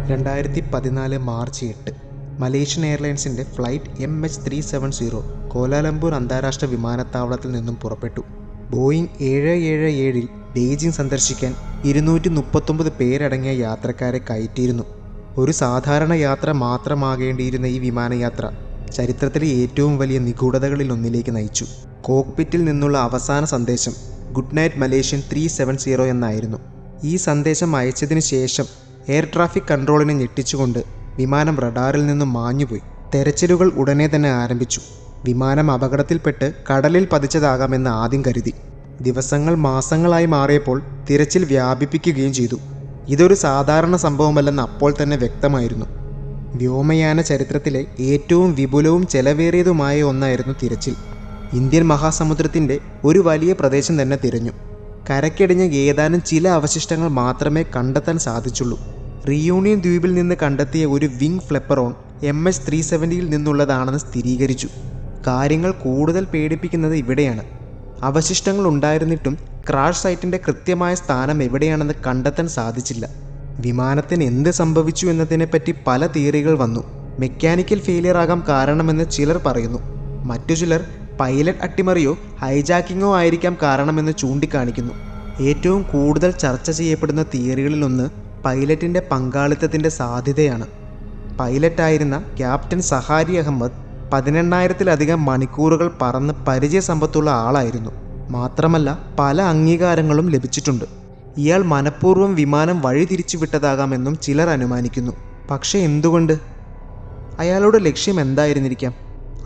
2014 March 8 Malaysian എയർലൈൻസിൻ്റെ flight MH370 Kuala Lumpur അന്താരാഷ്ട്ര വിമാനത്താവളത്തിൽ നിന്നും പുറപ്പെട്ടു. ബോയിങ് 777-ൽ ബെയ്ജിംഗ് സന്ദർശിക്കാൻ 239 പേരടങ്ങിയ യാത്രക്കാരെ കയറ്റിയിരുന്നു. ഒരു സാധാരണ യാത്ര മാത്രമാകേണ്ടിയിരുന്ന ഈ വിമാനയാത്ര ചരിത്രത്തിലെ ഏറ്റവും വലിയ നിഗൂഢതകളിലൊന്നിലേക്ക് നയിച്ചു. കോക്പിറ്റിൽ നിന്നുള്ള അവസാന സന്ദേശം ഗുഡ് നൈറ്റ് മലേഷ്യൻ 370 എന്നായിരുന്നു. ഈ സന്ദേശം അയച്ചതിനു ശേഷം എയർ ട്രാഫിക് കൺട്രോളിനെ ഞെട്ടിച്ചുകൊണ്ട് വിമാനം റഡാറിൽ നിന്നും മാഞ്ഞുപോയി. തെരച്ചിലുകൾ ഉടനെ തന്നെ ആരംഭിച്ചു. വിമാനം അപകടത്തിൽപ്പെട്ട് കടലിൽ പതിച്ചതാകാമെന്ന് ആദ്യം കരുതി. ദിവസങ്ങൾ മാസങ്ങളായി മാറിയപ്പോൾ തിരച്ചിൽ വ്യാപിപ്പിക്കുകയും ചെയ്തു. ഇതൊരു സാധാരണ സംഭവമല്ലെന്ന് അപ്പോൾ തന്നെ വ്യക്തമായിരുന്നു. വ്യോമയാന ചരിത്രത്തിലെ ഏറ്റവും വിപുലവും ചെലവേറിയതുമായ ഒന്നായിരുന്നു തിരച്ചിൽ. ഇന്ത്യൻ മഹാസമുദ്രത്തിൻ്റെ ഒരു വലിയ പ്രദേശം തന്നെ തിരഞ്ഞു. കരയ്ക്കടിഞ്ഞ ഏതാനും ചില അവശിഷ്ടങ്ങൾ മാത്രമേ കണ്ടെത്താൻ സാധിച്ചുള്ളൂ. റിയൂണിയൻ ദ്വീപിൽ നിന്ന് കണ്ടെത്തിയ ഒരു വിങ് ഫ്ലെപ്പറോൺ MH370-ൽ നിന്നുള്ളതാണെന്ന് സ്ഥിരീകരിച്ചു. കാര്യങ്ങൾ കൂടുതൽ പേടിപ്പിക്കുന്നത് ഇവിടെയാണ്. അവശിഷ്ടങ്ങൾ ഉണ്ടായിരുന്നിട്ടും ക്രാഷ് സൈറ്റിൻ്റെ കൃത്യമായ സ്ഥാനം എവിടെയാണെന്ന് കണ്ടെത്താൻ സാധിച്ചില്ല. വിമാനത്തിന് എന്ത് സംഭവിച്ചു എന്നതിനെപ്പറ്റി പല തിയറികൾ വന്നു. മെക്കാനിക്കൽ ഫെയിലിയർ ആകാം കാരണമെന്ന് ചിലർ പറയുന്നു. മറ്റു ചിലർ പൈലറ്റ് അട്ടിമറിയോ ഹൈജാക്കിങ്ങോ ആയിരിക്കാം കാരണമെന്ന് ചൂണ്ടിക്കാണിക്കുന്നു. ഏറ്റവും കൂടുതൽ ചർച്ച ചെയ്യപ്പെടുന്ന തിയറികളിലൊന്ന് പൈലറ്റിൻ്റെ പങ്കാളിത്തത്തിൻ്റെ സാധ്യതയാണ്. പൈലറ്റായിരുന്ന ക്യാപ്റ്റൻ സഹാരി അഹമ്മദ് 18,000-ലധികം മണിക്കൂറുകൾ പറന്ന് പരിചയസമ്പത്തുള്ള ആളായിരുന്നു. മാത്രമല്ല പല അംഗീകാരങ്ങളും ലഭിച്ചിട്ടുണ്ട്. ഇയാൾ മനഃപൂർവ്വം വിമാനം വഴിതിരിച്ചു വിട്ടതാകാമെന്നും ചിലർ അനുമാനിക്കുന്നു. പക്ഷേ എന്തുകൊണ്ട്? അയാളുടെ ലക്ഷ്യം എന്തായിരുന്നിരിക്കാം?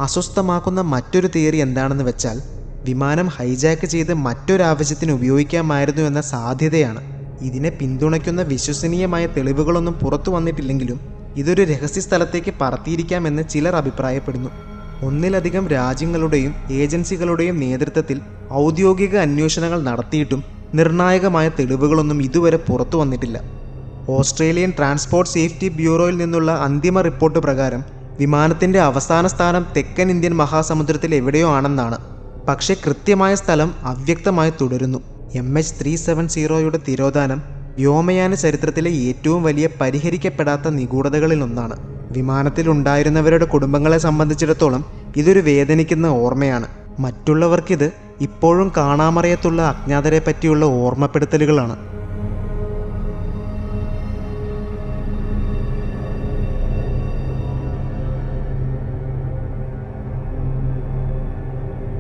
അസ്വസ്ഥമാക്കുന്ന മറ്റൊരു തിയറി എന്താണെന്ന് വെച്ചാൽ വിമാനം ഹൈജാക്ക് ചെയ്ത് മറ്റൊരാവശ്യത്തിന് ഉപയോഗിക്കാമായിരുന്നു എന്ന സാധ്യതയാണ്. ഇതിനെ പിന്തുണയ്ക്കുന്ന വിശ്വസനീയമായ തെളിവുകളൊന്നും പുറത്തു വന്നിട്ടില്ലെങ്കിലും ഇതൊരു രഹസ്യ സ്ഥലത്തേക്ക് പറത്തിയിരിക്കാമെന്ന് ചിലർ അഭിപ്രായപ്പെടുന്നു. ഒന്നിലധികം രാജ്യങ്ങളുടെയും ഏജൻസികളുടെയും നേതൃത്വത്തിൽ ഔദ്യോഗിക അന്വേഷണങ്ങൾ നടത്തിയിട്ടും നിർണായകമായ തെളിവുകളൊന്നും ഇതുവരെ പുറത്തു വന്നിട്ടില്ല. ഓസ്ട്രേലിയൻ ട്രാൻസ്പോർട്ട് സേഫ്റ്റി ബ്യൂറോയിൽ നിന്നുള്ള അന്തിമ റിപ്പോർട്ട് പ്രകാരം വിമാനത്തിൻ്റെ അവസാന സ്ഥാനം തെക്കൻ ഇന്ത്യൻ മഹാസമുദ്രത്തിൽ എവിടെയോ ആണെന്നാണ്. പക്ഷേ കൃത്യമായ സ്ഥലം അവ്യക്തമായി തുടരുന്നു. MH370-യുടെ തിരോധാനം വ്യോമയാന ചരിത്രത്തിലെ ഏറ്റവും വലിയ പരിഹരിക്കപ്പെടാത്ത നിഗൂഢതകളിലൊന്നാണ്. വിമാനത്തിലുണ്ടായിരുന്നവരുടെ കുടുംബങ്ങളെ സംബന്ധിച്ചിടത്തോളം ഇതൊരു വേദനിക്കുന്ന ഓർമ്മയാണ്. മറ്റുള്ളവർക്കിത് ഇപ്പോഴും കാണാമറയത്തുള്ള അജ്ഞാതരെ പറ്റിയുള്ള ഓർമ്മപ്പെടുത്തലുകളാണ്.